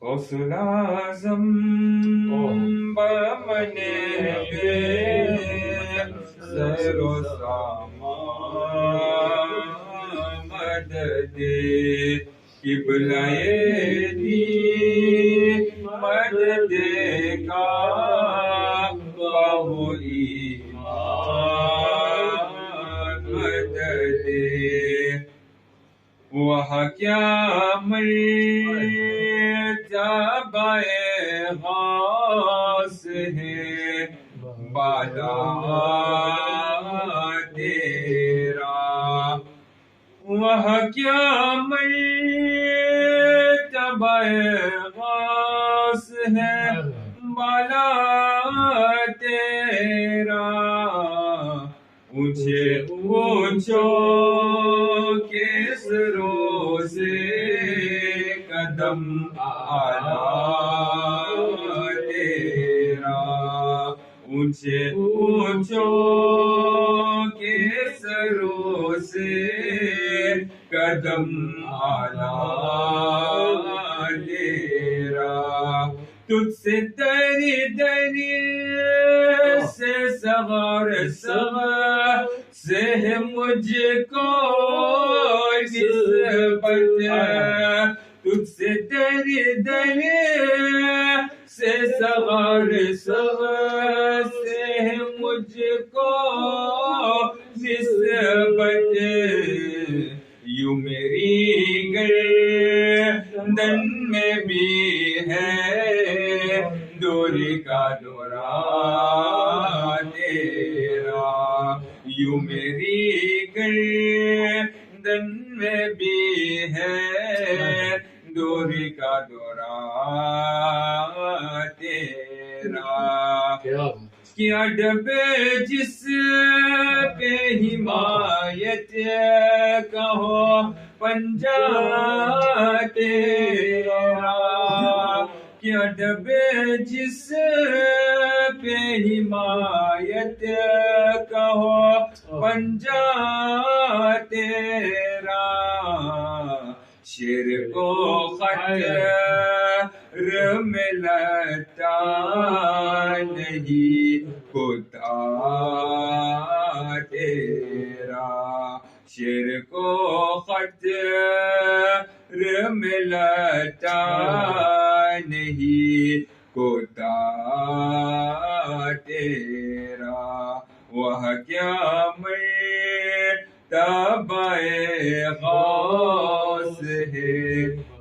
غسل اعظم بمنے بے سیر و سامان مدد قبلہ دین مدد کا بہو ایمان مدد وہاں کیا مرتبہ غوث ہے بالا تیرا، وہاں کیا مرتبہ غوث ہے بالا تیرا، اونچے اونچوں کے سروں سے قدم اعلیٰ تیرا، اونچے اونچوں کے سروں سے قدم اعلیٰ تیرا، تجھ سے دری دری سے صغر صغر سے مجھ کو نسبت، تجھ سے دری دری سے صغر صغر سے مجھ کو نسبت، یوں میری گردن میں بھی ہے دوری کا دورہ تیرا، یوں میری گردن میں بھی ہے دوری کا دورہ تیرا، کیا ڈبے جس پہ حمایت کا ہو پنجہ تیرا، کیا ڈبے جس پہ حمایت کا ہو پنجہ تیرا، شیر کو خطر ملتا نہیں کتا تیرا، شیر کو خطر ملتا نہیں کتا تیرا، وہ کیا مرتبہ غوث ہے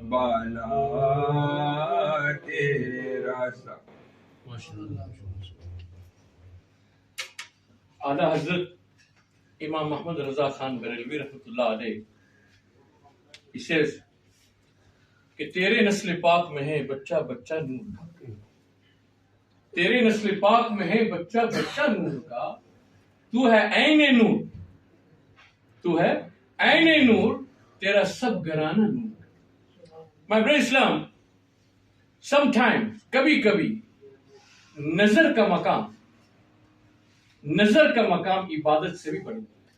بالا تیرا۔ اعلیٰ حضرت امام محمد رضا خان بریلوی رحمۃ اللہ علیہ he says کہ تیرے نسل پاک میں ہے بچہ بچہ نور کا، تیرے نسل پاک میں ہے بچہ بچہ نور کا، تو ہے عین نور، تو ہے عین نور، تیرا سب گھرانہ نور۔ My brother Islam, sometimes کبھی کبھی نظر کا مقام عبادت سے بھی بڑھ جاتا ہے۔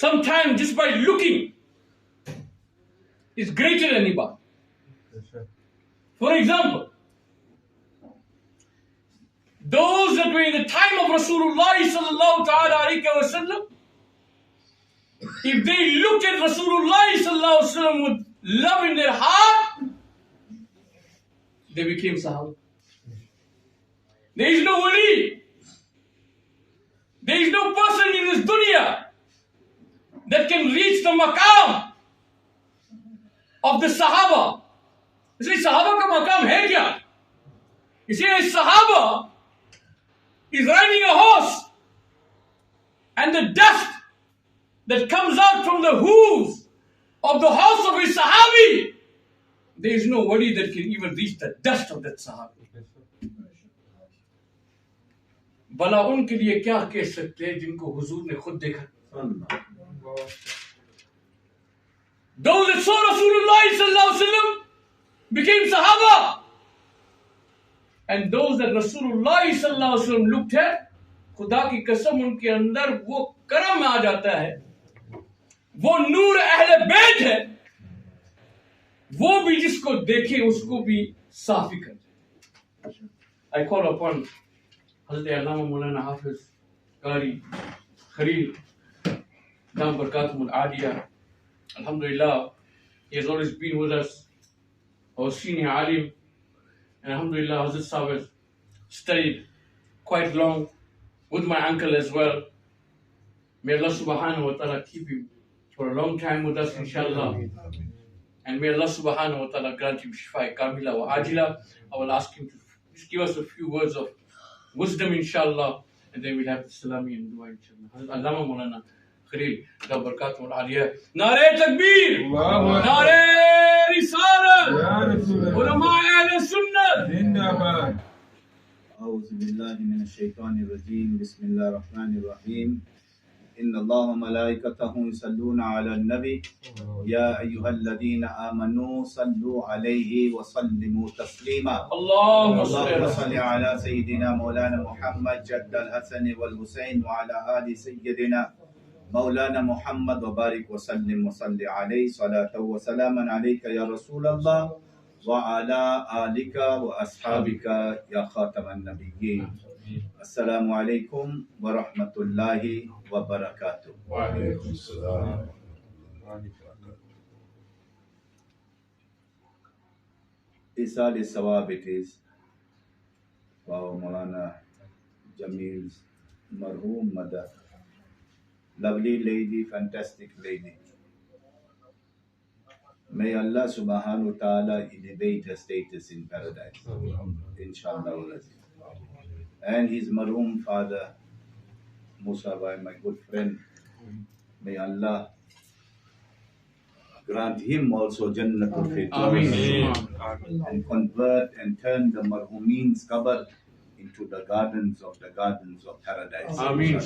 Sometimes just by looking is greater than ibadah. For example, those that were in the time of Rasulullah sallallahu ta'ala alayhi wa sallam, if they looked at Rasulullah sallallahu alaihi wasallam with love in their heart, they became Sahaba. There is no wali, there is no person in this dunya that can reach the maqam of the Sahaba. You see, Sahaba ka maqam hai kya? You see, a Sahaba is riding a horse, and the dust that comes out from the hooves of the horse of a Sahabi, there is no wali that can even reach the dust of that Sahabi. بلا ان کے لیے کیا کہہ سکتے ہیں جن کو حضور نے خود دیکھا۔ Those that saw Rasulullah sallallahu alaihi wasallam became Sahaba, and those that Rasulullah sallallahu alaihi wasallam looked at, خدا کی قسم ان کے اندر وہ کرم آ جاتا ہے، وہ نور اہل بیت ہے वो भी जिसको देखे उसको भी साफी कर दे। I call upon Hazrat Allama Maulana Hafiz Qari Khalil Dam Barakatum Al-Adiyah. Alhamdulillah, he has always been with us, our senior alim, and Alhamdulillah, Hazrat Sahib has studied quite long with my uncle as well. May Allah subhanahu wa ta'ala keep him for a long time with us, inshallah. And may Allah subhanahu wa ta'ala grant him shifa kamila wa ajila. I will ask him to just give us a few words of wisdom, inshallah, and then we'll have the salami and dua, inshallah. Allama Maulana Khalil, da barakatum al-aliyah. Nare takbir! Nare risalat! Ulama ahl sunnah! Zindabad. أعوذ بالله من الشيطان الرجيم بسم الله الرحمن الرحيم إن الله وملائكته يصلون على النبي يا أيها الذين آمنوا صلوا عليه وسلموا تسليما اللهم اللهم صل صل على سيدنا مولانا محمد جد الحسن والحسين وعلى آل سيدنا مولانا محمد وبارك وسلم وصل عليه صلاة وسلاما عليك يا رسول الله وعلى آلك وأصحابك يا خاتم النبيين السلام عليكم ورحمة الله وبركاته. Walaikum salam. esaale sawaab it is for Maulana Jamil's marhoom mother, lovely lady, fantastic lady. May Allah subhanahu wa ta'ala elevate her status in paradise, inshallah. And his marhoom father, Musa Bhai, my good friend, may Allah grant him also Jannatul Firdaus and convert and turn the marhoomeen's qabr into the gardens of paradise. Ameen.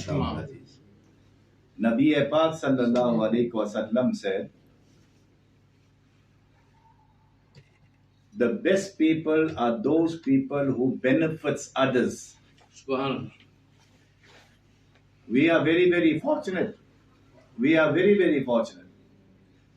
Nabi Pak sallallahu alaihi wasallam said, the best people are those people who benefits others. Subhanallah. We are very, very fortunate. We are very, very fortunate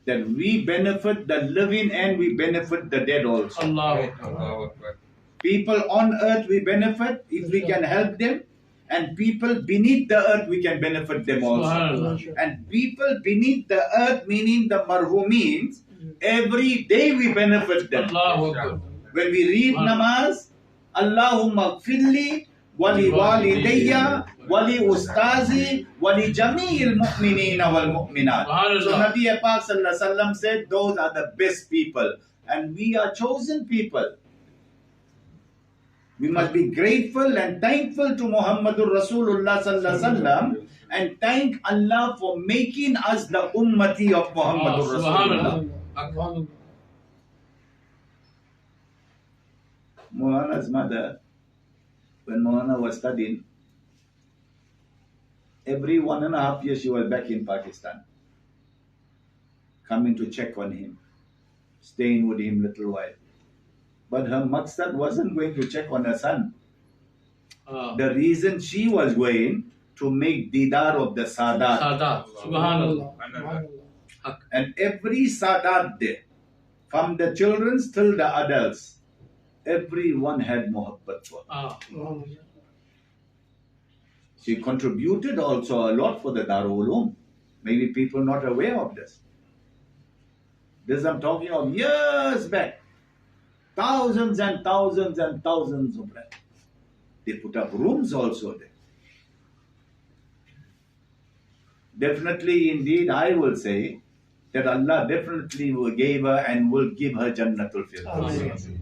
that we benefit the living and we benefit the dead also. Allah. Allahu Akbar. People on earth we benefit if we can help them, and people beneath the earth we can benefit them also. Subhanallah. And people beneath the earth, meaning the marhoomeens, every day we benefit them. Allahu Akbar. When we read namaz, Allahumma gfirli wali walidayya wali ustazi wali jami'il mu'minina wal mu'minat. So Nabi Pak sallallahu alaihi wasallam said those are the best people, and we are chosen people. We must be grateful and thankful to Muhammadur Rasulullah sallallahu alaihi wasallam and thank Allah for making us the ummati of Muhammadur Rasulullah. Subhanallah. Maulana's mother, when Maulana was studying, every 1.5 years she was back in Pakistan, coming to check on him, staying with him little while. But her maqsad wasn't going to check on her son. The reason she was going to make didar of the Sadat. Sadat. Subhanallah. And every Sadat there, from the children till the adults, everyone had muhabbat for her. She contributed also a lot for the Darul Uloom. Maybe people not aware of this. This I'm talking of years back. Thousands and thousands and thousands of them. They put up rooms also there. Definitely, indeed, I will say that Allah definitely gave her and will give her Jannatul Firdaus.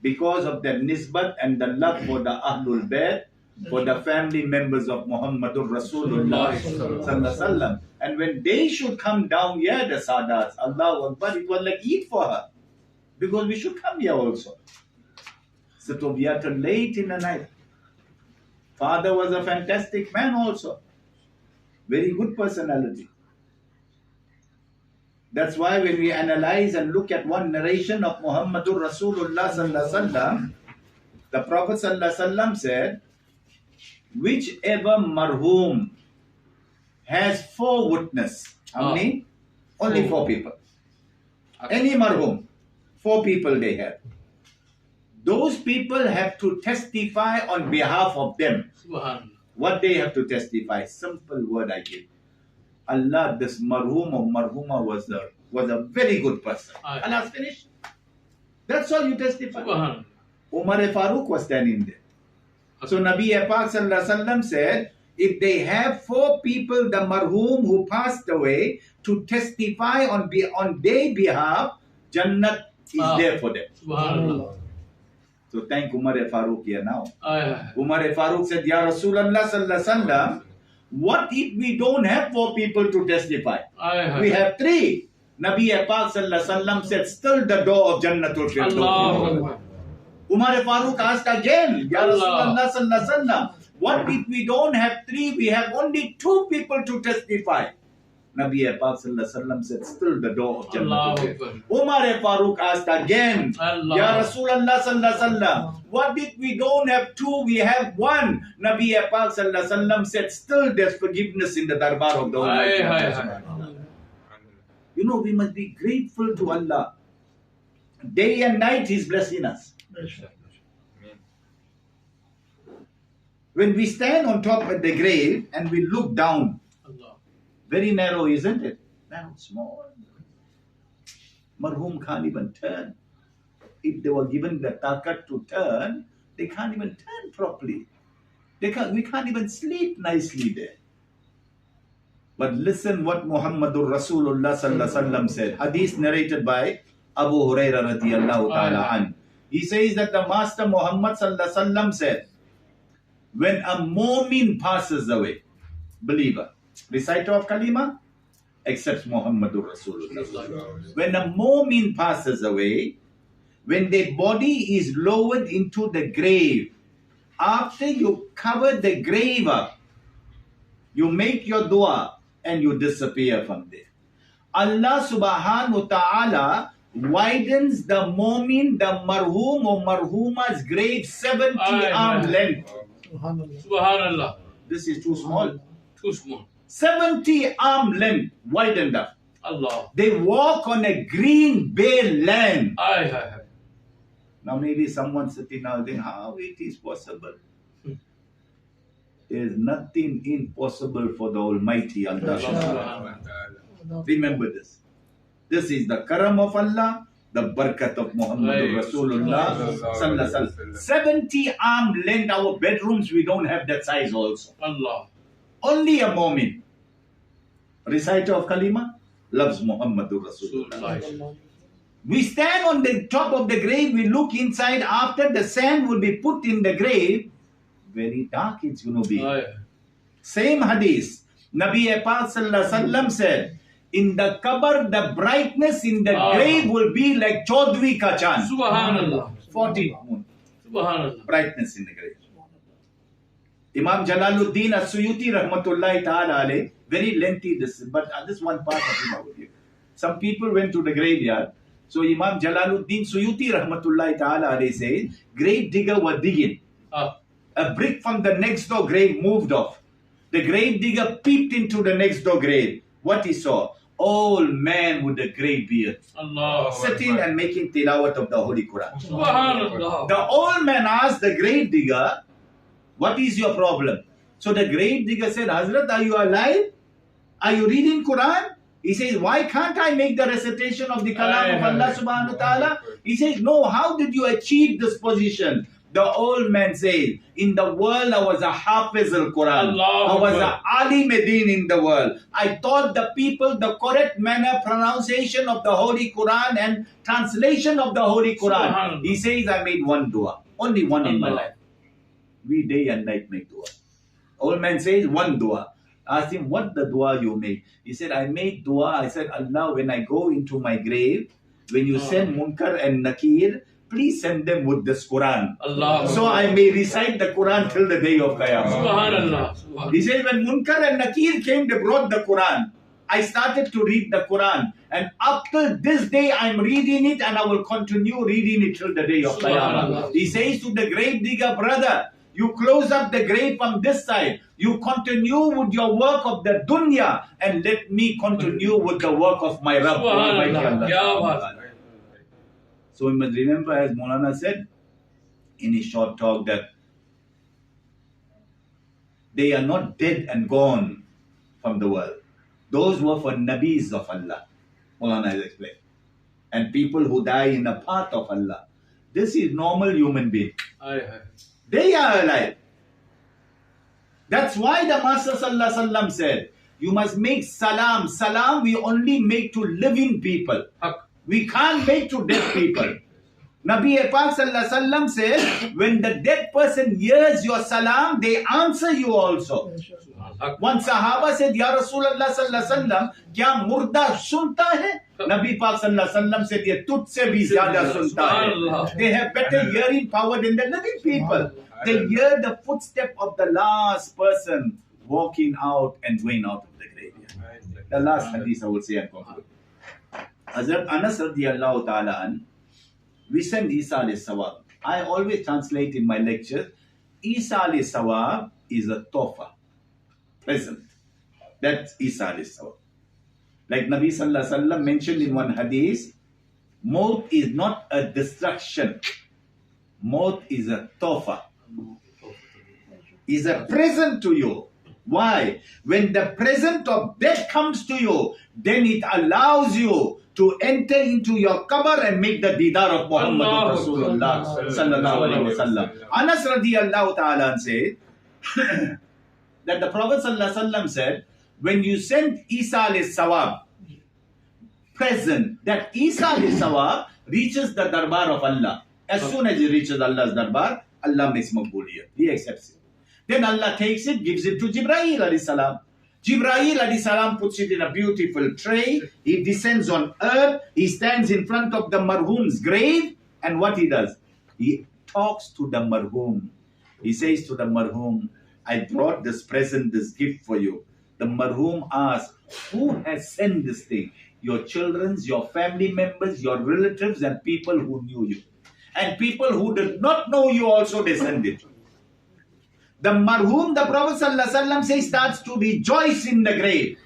Because of the nisbat and the love for the Ahlul Bayt, for the family members of Muhammadur Rasulullah sallallahu alaihi wasallam. And when they should come down here, the Sadats, Allahu Akbar, it was like Eid for her. Because we should come here also. So we are till late in the night. Father was a fantastic man also. Very good personality. That's why when we analyze and look at one narration of Muhammadur Rasulullah sallallahu alaihi wasallam, the Prophet sallallahu alaihi wasallam said, whichever marhoom has 4 witnesses. How many? Only 4 people. Any marhoom, 4 people they have. Those people have to testify on behalf of them. Subhanallah. What they have to testify? Simple word I give. Allah, this marhoom or marhooma was a very good person. Allah's finished. That's all you testify. Subhanallah. Umar Farooq was standing there. So Nabi Pak Sallallahu Alaihi Wasallam said, if they have 4 people, the marhoom who passed away, to testify on their behalf, Jannat is there for them. Subhanallah. So thank Umar Farooq here now. Aye. Umar Farooq said, Ya Rasulullah Sallallahu Alaihi Wasallam, what if we don't have 4 people to testify? Aye. We have 3. Nabi Pak Sallallahu Alaihi Wasallam said, still the door of Jannatul Firdaus. Allah. Umar Farooq asked again, Ya Rasulullah Sallallahu Alaihi Wasallam, what if we don't have 3, we have only 2 people to testify? Nabi Pak Sallallahu Alaihi Wasallam said, still the door of Jannah. Umar Farooq asked again, Ya Rasulullah Sallallahu Alaihi Wasallam, what if we don't have 2, we have 1? Nabi Pak Sallallahu Alaihi Wasallam said, still there's forgiveness in the darbar of the Almighty. You know, we must be grateful to Allah. Day and night He's blessing us. When we stand on top of the grave and we look down, very narrow, isn't it? Narrow, small. Marhoom can't even turn. If they were given the takat to turn, they can't even turn properly. We can't even sleep nicely there. But listen what Muhammadur Rasulullah Sallallahu Alaihi Wasallam said. Hadith narrated by Abu Hurairah radiyallahu ta'ala an. He says that the Master Muhammad Sallallahu Alaihi Wasallam said, when a mu'min passes away, believer, reciter of kalima, accepts Muhammadur Rasulullah. When a mu'min passes away, when their body is lowered into the grave, after you cover the grave up, you make your dua and you disappear from there. Allah subhanahu wa ta'ala widens the mu'min, the marhoom or marhooma's grave 70 arm length. Subhanallah. This is too small. Too small. 70 arm length widened up. Allah. They walk on a green bare land. Aye. Now maybe someone sitting now thinking, how it is possible? There is nothing impossible for the Almighty Allah. Remember this. This is the karam of Allah, the barakat of Muhammadur Rasulullah Sallallahu Alaihi Wasallam. 70 arm length. Our bedrooms, we don't have that size also. Allah. Only a mu'min, reciter of kalima, loves Muhammadur Rasulullah. We stand on the top of the grave, we look inside. After the sand will be put in the grave, very dark it's going to be. Same hadith. Nabi Pak Sallallahu Alaihi Wasallam said, in the qabr, the brightness in the grave will be like Chaudhry ka chand. Subhanallah. 40 moon. Subhanallah. Brightness in the grave. Imam Jalaluddin As-Suyuti rahmatullahi ta'ala alayh, very lengthy this, but this one part of it I will give. Some people went to the graveyard. So Imam Jalaluddin Suyuti rahmatullahi ta'ala alayh says, grave digger were digging. A brick from the next door grave moved off. The grave digger peeped into the next door grave. What he saw? Old man with a grey beard. Allah. Sitting and making tilawat of the Holy Quran. Subhanallah. The old man asked the grave digger, what is your problem? So the grave digger said, Hazrat, are you alive? Are you reading Quran? He says, why can't I make the recitation of the kalam of Allah subhanahu wa ta'ala? He says, no, how did you achieve this position? The old man says, in the world I was a Hafiz al-Quran. I was a Ali Medin in the world. I taught the people the correct manner, pronunciation of the Holy Quran and translation of the Holy Quran. He says, I made one dua. Only one in my life. We day and night make dua. Old man says, one dua. Asked him, what the dua you made? He said, I made dua. I said, Allah, when I go into my grave, when you send Munkar and Nakir, please send them with this Quran. Allah. So I may recite the Quran till the day of Qiyamah. Subhanallah. He said, when Munkar and Nakir came, they brought the Quran. I started to read the Quran. And up till this day, I'm reading it and I will continue reading it till the day of Qiyamah. He says to the grave digger, brother, You close up the grave from this side. You continue with your work of the dunya, and let me continue with the work of my Rabb. Almighty Allah. So we must remember, as Maulana said in his short talk, that they are not dead and gone from the world. Those were for Nabis of Allah. Maulana has explained. And people who die in the path of Allah. This is normal human being. They are alive. That's why the Master Sallallahu Alaihi Wasallam said, you must make salam. Salam we only make to living people. We can't make to dead people. Nabi Pak Sallallahu Alaihi Wasallam says, when the dead person hears your salam, they answer you also. One Sahaba said, Ya Rasulullah Sallallahu Alaihi Wasallam, kya murda sunta hai? Nabi Pak Sallallahu Alaihi Wasallam said, ye tujh se bhi zyada sunta hai. They have better hearing power than the living people. They hear the footstep of the last person walking out and going out of the graveyard. The last hadith I will say and conclude. Hazrat Anas radiyallahu ta'ala an, we send esaale sawaab. I always translate in my lectures, esaale sawaab is a tofa, present. That's esaale sawaab. Like Nabi Sallallahu Alaihi Wasallam mentioned in one hadith, maut is not a destruction. Maut is a tofa. Is a present to you. Why? When the present of death comes to you, then it allows you to enter into your qabr and make the didar of Muhammad Rasulullah Sallallahu Alaihi Wasallam. Anas radiyallahu ta'ala said that the Prophet Sallallahu Alaihi Wasallam said, when you send esaale sawaab, present, that esaale sawaab reaches the darbar of Allah. As soon as it reaches Allah's darbar, Allah makes maqbooliyat. He accepts it. Then Allah takes it, gives it to Jibreel alayhi salam. Jibreel alayhi salam puts it in a beautiful tray. He descends on earth. He stands in front of the marhoom's grave. And what he does? He talks to the marhoom. He says to the marhoom, I brought this present, this gift for you. The marhoom asks, who has sent this thing? Your children, your family members, your relatives, and people who knew you. And people who did not know you also descended. The marhoom, the Prophet ﷺ says, starts to rejoice in the grave.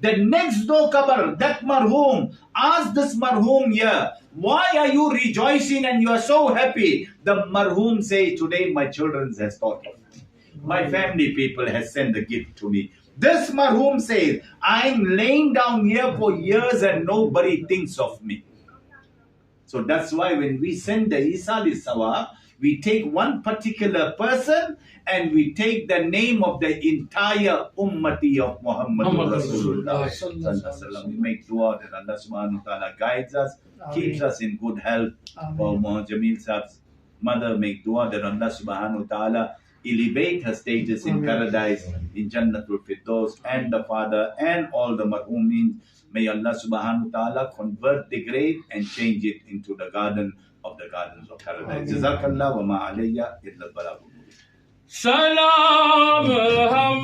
The next door qabr, that marhoom, ask this marhoom here, why are you rejoicing and you are so happy? The marhoom says, today my children has thought of me. My family people has sent a gift to me. This marhoom says, I'm laying down here for years and nobody thinks of me. So that's why when we send the esaale sawaab, we take one particular person and we take the name of the entire ummati of Muhammad Rasulullah. We make dua that Allah subhanahu wa ta'ala guides us, keeps us in good health. For Muhammad Jamil Saab's mother, make dua that Allah subhanahu wa ta'ala elevate her status in paradise, in Jannatul Firdaus, and the father and all the marhoomin. May Allah subhanahu wa ta'ala convert the grave and change it into the garden of the gardens of paradise. Jazakallah wa ma alayya illa al-balagh. सलाम हम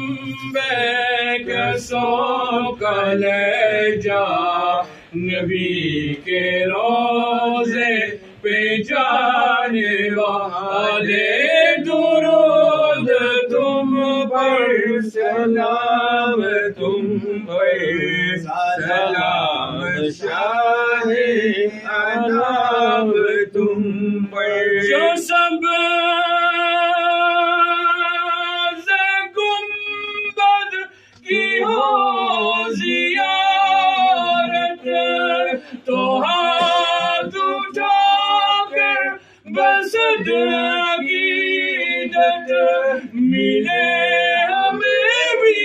बेकसों का ले जा नबी के रोज़े पे जाने वाले दुरूद तुम पर सलाम तुम पर सलाम शाहे अनाम तुम पर जो सब तो हाथ उठाकर बस अकीदत मिले हमें भी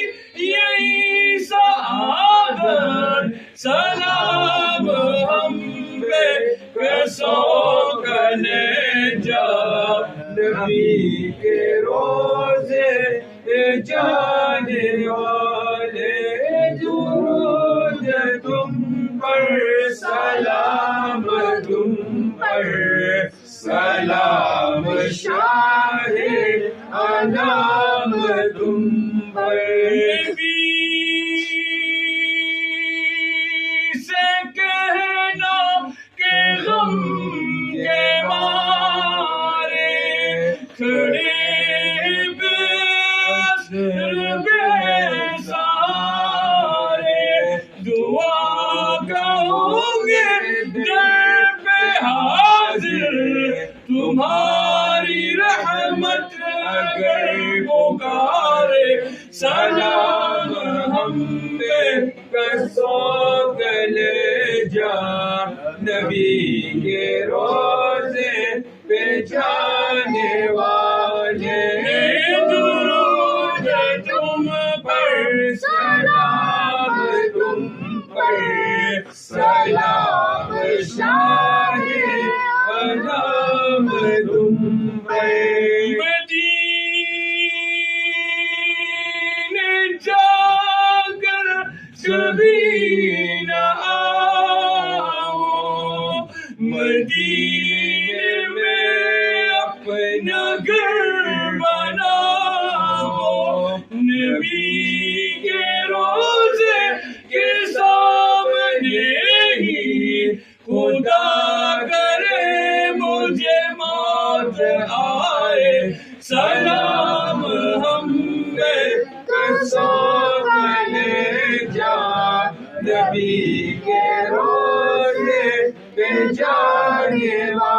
यही सआदत सलाम हम पे कैसों कने जा नबी के रोज़े जाने वाले दुरूद तुम पर सलाम तुम पर सलाम शाहे अनाम तुम पर से कहना के गम के मारे खड़े تمہاری رحمت اگر پکارے سلام ہم پہ کسو لے جا نبی کے روزے پہ جانے والے درود تم پر سلام تم پر سلام شاہ عالم تم پر مدینے جا کر کبھی نہ آؤ مدینے میں اپنا گھر بناؤ نبی کے روزے کے سامنے ہی خدا کرے مجھے موت آئے سلام ہم پہ کسو لے جا نبی کے روزے پہ جانے والے